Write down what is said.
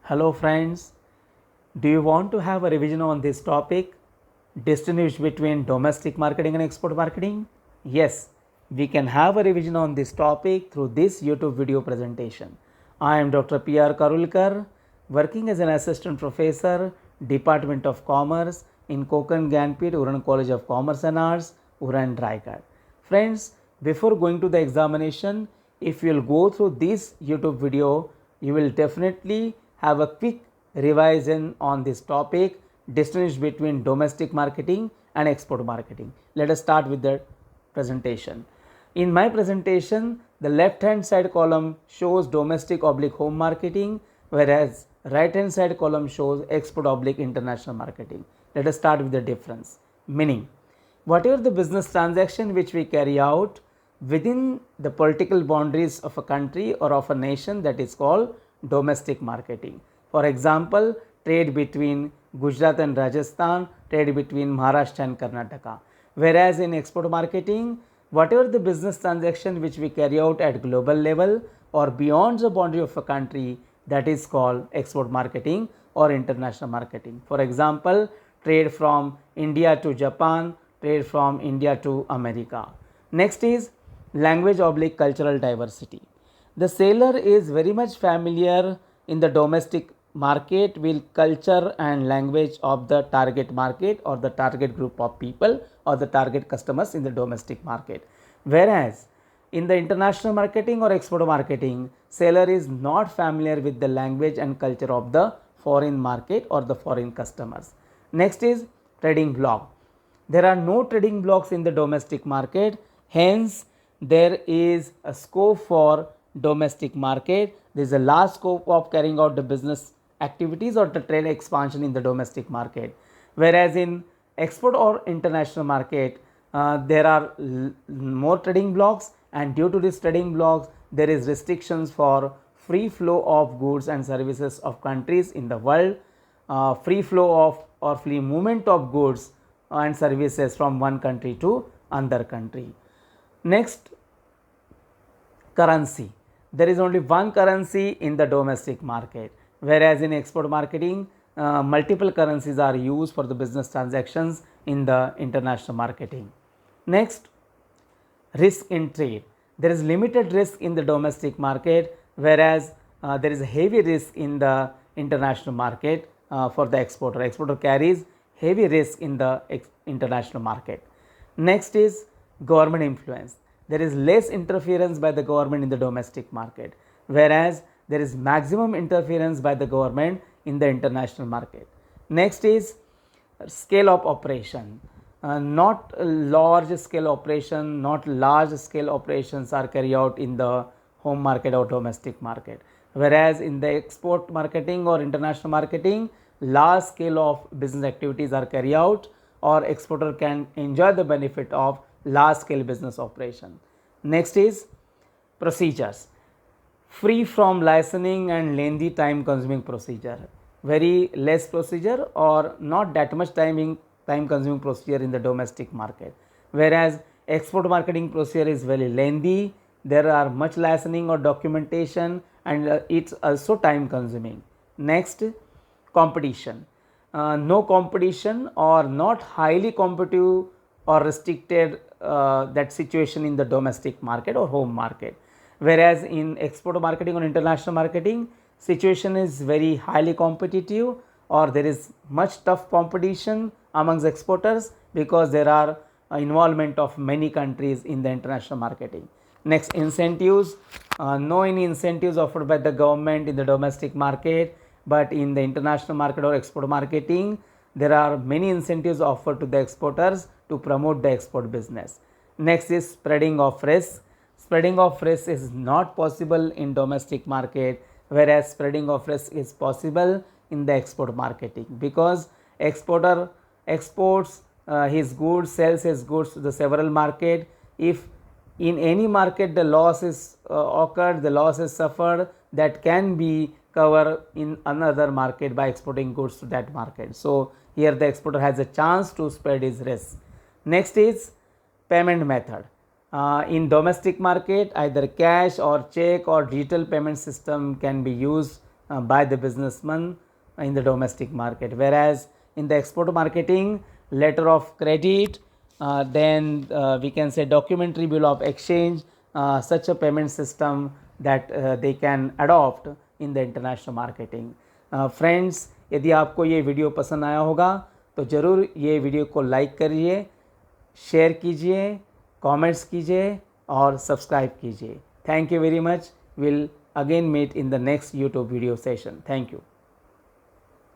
Hello friends, do you want to have a revision on this topic? Distinguish between domestic marketing and export marketing? Yes, we can have a revision on this topic through this YouTube video presentation. I am Dr. P.R. Karulkar, working as an assistant professor, Department of Commerce in Konkan Gyanpith, Uran College of Commerce and Arts, Uran Raigad. Friends, before going to the examination, if you will go through this YouTube video, you will definitely have a quick revision on this topic, distinguish between domestic marketing and export marketing. Let us start with the presentation. In my presentation, the left hand side column shows domestic oblique home marketing, whereas right hand side column shows export oblique international marketing. Let us start with the difference. Meaning, whatever the business transaction which we carry out within the political boundaries of a country or of a nation, that is called domestic marketing. For example, trade between Gujarat and Rajasthan, trade between Maharashtra and Karnataka. Whereas in export marketing, whatever the business transaction which we carry out at global level or beyond the boundary of a country, that is called export marketing or international marketing. For example, trade from India to Japan, trade from India to America. Next is language oblique cultural diversity. The seller is very much familiar in the domestic market with culture and language of the target market or the target group of people or the target customers in the domestic market. Whereas in the international marketing or export marketing, seller is not familiar with the language and culture of the foreign market or the foreign customers. Next is trading block. There are no trading blocks in the domestic market, hence there is a scope for domestic market. There is a large scope of carrying out the business activities or the trade expansion in the domestic market. Whereas in export or international market, there are more trading blocks, and due to these trading blocks, there is restrictions for free flow of goods and services of countries in the world, free flow of or free movement of goods and services from one country to another country. Next, currency. There is only one currency in the domestic market, whereas in export marketing, multiple currencies are used for the business transactions in the international marketing. Next, risk in trade. There is limited risk in the domestic market, whereas there is a heavy risk in the international market for the exporter. Exporter carries heavy risk in the international market. Next is government influence. There is less interference by the government in the domestic market, whereas there is maximum interference by the government in the international market. Next is scale of operation. Not large scale operation, not large scale operations are carried out in the home market or domestic market, whereas in the export marketing or international marketing, large scale of business activities are carried out, or exporter can enjoy the benefit of large scale business operation. Next is procedures. Free from licensing and lengthy time consuming procedure. Very less procedure or not that much time consuming procedure in the domestic market, whereas export marketing procedure is very lengthy. There are much licensing or documentation, and it's also time consuming. Next, competition. No competition or not highly competitive or restricted that situation in the domestic market or home market, whereas in export marketing or international marketing, situation is very highly competitive or there is much tough competition amongst exporters because there are involvement of many countries in the international marketing. Next, incentives. No any incentives offered by the government in the domestic market, but in the international market or export marketing, there are many incentives offered to the exporters to promote the export business. Next is spreading of risk. Spreading of risk is not possible in domestic market, whereas spreading of risk is possible in the export marketing, because exporter exports his goods, sells his goods to the several market. If in any market the loss is occurred, the loss is suffered, that can be covered in another market by exporting goods to that market. So here the exporter has a chance to spread his risk. Next is payment method. In domestic market, either cash or check or digital payment system can be used by the businessman in the domestic market, whereas in the export marketing, letter of credit, then we can say documentary bill of exchange, such a payment system that they can adopt in the international marketing. Friends, यदि आपको ये video पसंद आया होगा तो ज़रूर ये video को लाइक करिए, शेयर कीजिए, कमेंट्स कीजिए और सब्सक्राइब कीजिए. Thank you very much. We'll again meet in the next YouTube video session. Thank you.